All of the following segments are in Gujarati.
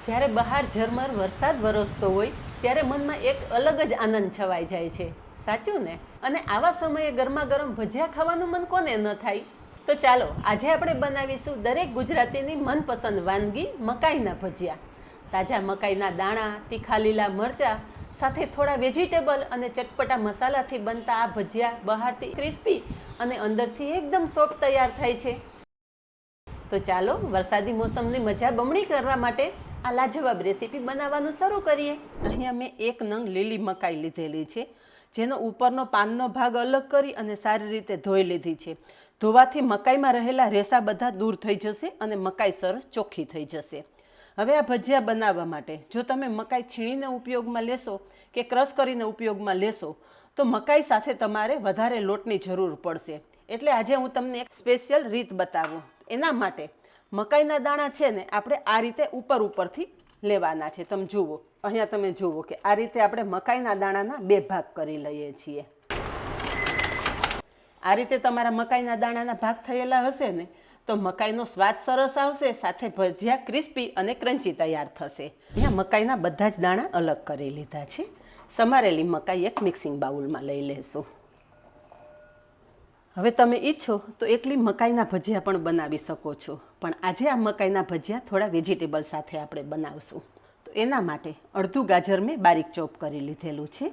જ્યારે બહાર ઝરમર વરસાદ વરસતો હોય ત્યારે મનમાં એક અલગ જ આનંદ છવાઈ જાય છે, સાચું ને? અને આવા સમયે ગરમા ગરમ ભજીયા ખાવાનું મન કોને ન થાય? તો ચાલો આજે આપણે બનાવીશું દરેક ગુજરાતીની મનપસંદ વાનગી મકાઈના ભજીયા. તાજા મકાઈના દાણા, તીખા લીલા મરચાં સાથે થોડા વેજીટેબલ અને ચટપટા મસાલાથી બનતા આ ભજીયા બહારથી ક્રિસ્પી અને અંદરથી એકદમ સોફ્ટ તૈયાર થાય છે. તો ચાલો વરસાદી મોસમની મજા બમણી કરવા માટે આ લાજવાબ રેસીપી બનાવવાનું શરૂ કરીએ. અહીંયા મેં એક નંગ લીલી મકાઈ લીધેલી છે, જેનો ઉપરનો પાનનો ભાગ અલગ કરી અને સારી રીતે ધોઈ લીધી છે. ધોવાથી મકાઈમાં રહેલા રેસા બધા દૂર થઈ જશે અને મકાઈ સરસ ચોખ્ખી થઈ જશે. હવે આ ભજીયા બનાવવા માટે જો તમે મકાઈ છીણીને ઉપયોગમાં લેશો કે ક્રશ કરીને ઉપયોગમાં લેશો તો મકાઈ સાથે તમારે વધારે લોટની જરૂર પડશે. એટલે આજે હું તમને એક સ્પેશિયલ રીત બતાવું. એના માટે મકાઈના દાણા છે ને આપણે આ રીતે ઉપરથી લેવાના છે. તમે જુઓ, અહીંયા તમે જુઓ કે આ રીતે આપણે મકાઈના દાણાના બે ભાગ કરી લઈએ છીએ. આ રીતે તમારા મકાઈના દાણાના ભાગ થયેલા હશે ને તો મકાઈનો સ્વાદ સરસ આવશે, સાથે ભજીયા ક્રિસ્પી અને ક્રન્ચી તૈયાર થશે. અહીંયા મકાઈના બધા જ દાણા અલગ કરી લીધા છે. સમારેલી મકાઈ એક મિક્સિંગ બાઉલમાં લઈ લેશું. હવે તમે ઈચ્છો તો એકલી મકાઈના ભજીયા પણ બનાવી શકો છો, પણ આજે આ મકાઈના ભજીયા થોડા વેજીટેબલ સાથે આપણે બનાવશું. તો એના માટે અડધું ગાજર મેં બારીક ચોપ કરી લીધેલું છે.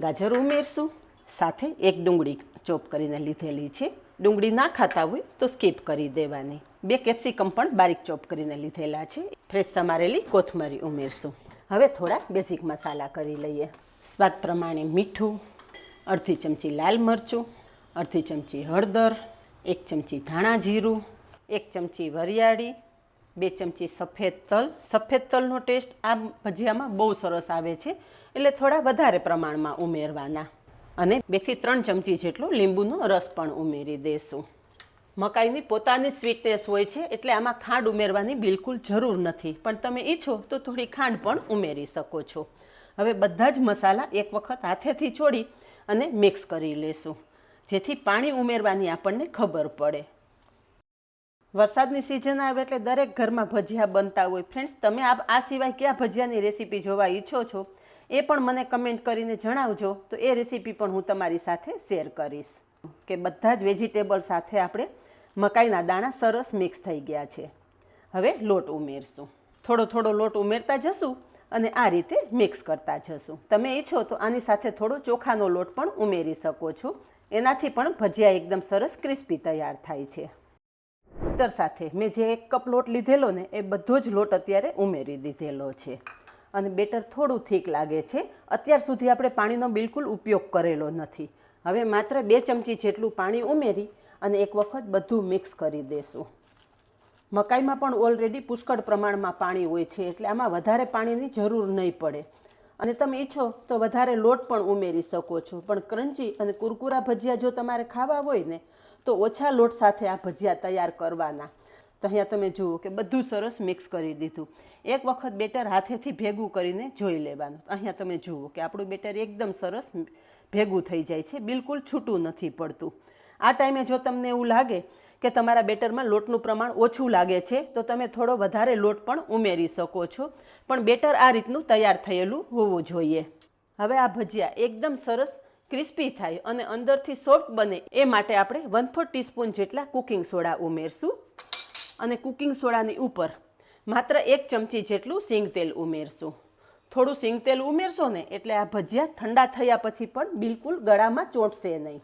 ગાજર ઉમેરશું, સાથે એક ડુંગળી ચોપ કરીને લીધેલી છે. ડુંગળી ના ખાતા હોય તો સ્કીપ કરી દેવાની. 2 કેપ્સિકમ પણ બારીક ચોપ કરીને લીધેલા છે. ફ્રેશ સમારેલી કોથમરી ઉમેરશું. હવે થોડા બેઝિક મસાલા કરી લઈએ. સ્વાદ પ્રમાણે મીઠું, અડધી ચમચી લાલ મરચું, અડધી ચમચી હળદર, 1 ચમચી ધાણા જીરું, 1 ચમચી વરિયાળી, 2 ચમચી સફેદ તલ. સફેદ તલનો ટેસ્ટ આ ભજીયામાં બહુ સરસ આવે છે, એટલે થોડા વધારે પ્રમાણમાં ઉમેરવાના. અને 2 થી 3 ચમચી જેટલો લીંબુનો રસ પણ ઉમેરી દેશું. મકાઈની પોતાની સ્વીટનેસ હોય છે, એટલે આમાં ખાંડ ઉમેરવાની બિલકુલ જરૂર નથી, પણ તમે ઈચ્છો તો થોડી ખાંડ પણ ઉમેરી શકો છો. હવે બધા જ મસાલા એક વખત હાથેથી ચોળી અને મિક્સ કરી લેશું, જેથી પાણી ઉમેરવાની આપણને ખબર પડે. વરસાદની સિઝન આવે એટલે દરેક ઘરમાં ભજીયા બનતા હોય. ફ્રેન્ડ્સ, તમે આ સિવાય કયા ભજીયાની રેસીપી જોવા ઈચ્છો છો એ પણ મને કમેન્ટ કરીને જણાવજો, તો એ રેસીપી પણ હું તમારી સાથે શેર કરીશ. કે બધા જ વેજીટેબલ સાથે આપણે મકાઈના દાણા સરસ મિક્સ થઈ ગયા છે. હવે લોટ ઉમેરશું. થોડો થોડો લોટ ઉમેરતા જશું અને આ રીતે મિક્સ કરતા જશું. તમે ઈચ્છો તો આની સાથે થોડો ચોખાનો લોટ પણ ઉમેરી શકો છો. એનાથી પણ ભજીયા એકદમ સરસ ક્રિસ્પી તૈયાર થાય છે. બેટર સાથે મેં જે 1 કપ લોટ લીધેલો ને એ બધો જ લોટ અત્યારે ઉમેરી દીધેલો છે. અને બેટર થોડું થીક લાગે છે. અત્યાર સુધી આપણે પાણીનો બિલકુલ ઉપયોગ કરેલો નથી. હવે માત્ર 2 ચમચી જેટલું પાણી ઉમેરી અને એક વખત બધું મિક્સ કરી દેશું. મકાઈમાં પણ ઓલરેડી પુષ્કળ પ્રમાણમાં પાણી હોય છે, એટલે આમાં વધારે પાણીની જરૂર નહીં પડે. અને તમે ઈચ્છો તો વધારે લોટ પણ ઉમેરી શકો છો, પણ ક્રન્ચી અને કુરકુરા ભજીયા જો તમારે ખાવા હોય ને તો ઓછા લોટ સાથે આ ભજીયા તૈયાર કરવાના. તો અહીંયા તમે જુઓ કે બધું સરસ મિક્સ કરી દીધું. એક વખત બેટર હાથેથી ભેગું કરીને જોઈ લેવાનું. અહીંયા તમે જુઓ કે આપણું બેટર એકદમ સરસ ભેગું થઈ જાય છે, બિલકુલ છૂટું નથી પડતું. આ ટાઈમે જો તમને એવું લાગે કે તમારા બેટરમાં લોટનું પ્રમાણ ઓછું લાગે છે તો તમે થોડો વધારે લોટ પણ ઉમેરી શકો છો, પણ બેટર આ રીતનું તૈયાર થયેલું હોવું જોઈએ. હવે આ ભજીયા એકદમ સરસ ક્રિસ્પી થાય અને અંદરથી સોફ્ટ બને એ માટે આપણે 1/4 ટીસ્પૂન જેટલા કુકિંગ સોડા ઉમેરશું. અને કુકિંગ સોડાની ઉપર માત્ર 1 ચમચી જેટલું સિંગ તેલ ઉમેરશું. થોડું સિંગ તેલ ઉમેરશો ને એટલે આ ભજીયા ઠંડા થયા પછી પણ બિલકુલ ગળામાં ચોંટશે નહીં.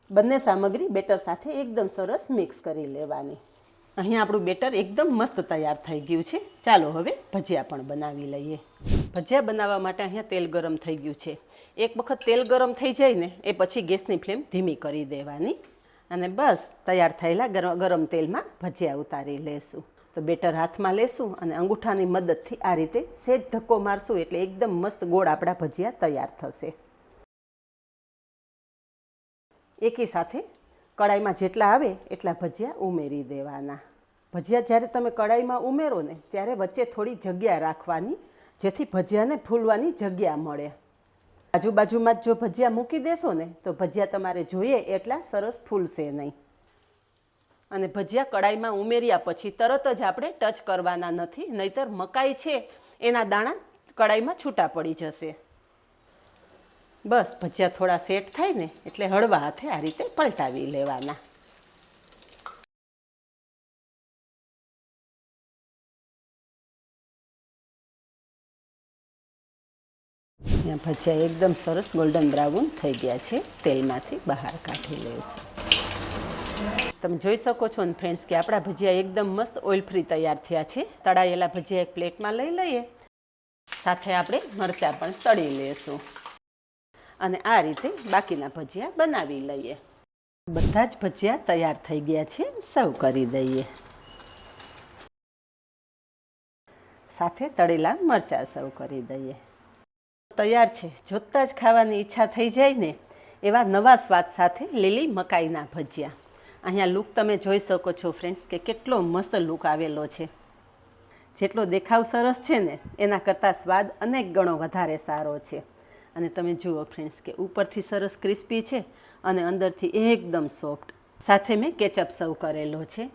બંને સામગ્રી બેટર સાથે એકદમ સરસ મિક્સ કરી લેવાની. અહીંયા આપણું બેટર એકદમ મસ્ત તૈયાર થઈ ગયું છે. ચાલો હવે ભજીયા પણ બનાવી લઈએ. ભજીયા બનાવવા માટે અહીંયા તેલ ગરમ થઈ ગયું છે. એક વખત તેલ ગરમ થઈ જાય ને એ પછી ગેસની ફ્લેમ ધીમી કરી દેવાની અને બસ તૈયાર થયેલા ગરમ તેલમાં ભજીયા ઉતારી લેશું. તો બેટર હાથમાં લેશું અને અંગૂઠાની મદદથી આ રીતે સહેજ ધક્કો મારશું એટલે એકદમ મસ્ત ગોળ આપણા ભજીયા તૈયાર થશે. એકી સાથે કડાઈમાં જેટલા આવે એટલા ભજીયા ઉમેરી દેવાના. ભજીયા જ્યારે તમે કડાઈમાં ઉમેરો ને ત્યારે વચ્ચે થોડી જગ્યા રાખવાની, જેથી ભજીયાને ફૂલવાની જગ્યા મળે. આજુબાજુમાં જ જો ભજીયા મૂકી દેશો ને તો ભજીયા તમારે જોઈએ એટલા સરસ ફૂલશે નહીં. અને ભજીયા કડાઈમાં ઉમેર્યા પછી તરત જ આપણે ટચ કરવાના નથી, નહીતર મકાઈ છે એના દાણા કડાઈમાં છૂટા પડી જશે. બસ ભજીયા થોડા સેટ થાય ને એટલે હળવા હાથે આ રીતે પલટાવી લેવાના. અહીંયા ભજીયા એકદમ સરસ ગોલ્ડન બ્રાઉન થઈ ગયા છે, તેલમાંથી બહાર કાઢી લઈશું. તમે જોઈ શકો છો ને ફ્રેન્ડ્સ કે આપણા ભજીયા એકદમ મસ્ત ઓઇલ ફ્રી તૈયાર થયા છે. તળાયેલા ભજીયા એક પ્લેટમાં લઈ લઈએ, સાથે આપણે મરચાં પણ તળી લઈશું અને આ રીતે બાકીના ભજીયા બનાવી લઈએ. બધા જ ભજીયા તૈયાર થઈ ગયા છે, સર્વ કરી દઈએ. સાથે તળેલા મરચાં સર્વ કરી દઈએ. તૈયાર છે. જોતાં જ ખાવાની ઈચ્છા થઈ જાય ને એવા નવા સ્વાદ સાથે લીલી મકાઈના ભજીયા. અહીંયા લુક તમે જોઈ શકો છો ફ્રેન્ડ્સ કે કેટલો મસ્ત લુક આવેલો છે. જેટલો દેખાવ સરસ છે ને એના કરતાં સ્વાદ અનેક ગણો વધારે સારો છે. અને તમે જુઓ ફ્રેન્ડ્સ કે ઉપરથી સરસ ક્રિસ્પી છે અને અંદરથી એકદમ સોફ્ટ. સાથે મેં કેચઅપ સર્વ કરેલો છે.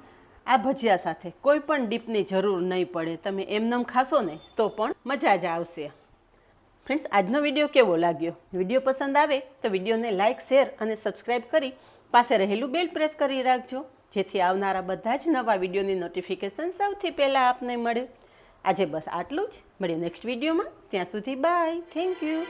આ ભજીયા સાથે કોઈ પણ ડીપની જરૂર નહીં પડે. તમે એમનેમ ખાશો ને તો પણ મજા જ આવશે. ફ્રેન્ડ્સ, આજનો વિડીયો કેવો લાગ્યો? વિડીયો પસંદ આવે તો વિડીયોને લાઇક, શેર અને સબસ્ક્રાઈબ કરી પાસે રહેલું બેલ પ્રેસ કરી રાખજો, જેથી આવનારા બધા જ નવા વિડીયોની નોટિફિકેશન સૌથી પહેલાં આપને મળે. આજે બસ આટલું જ. મળીએ નેક્સ્ટ વિડીયોમાં. ત્યાં સુધી બાય. Thank you.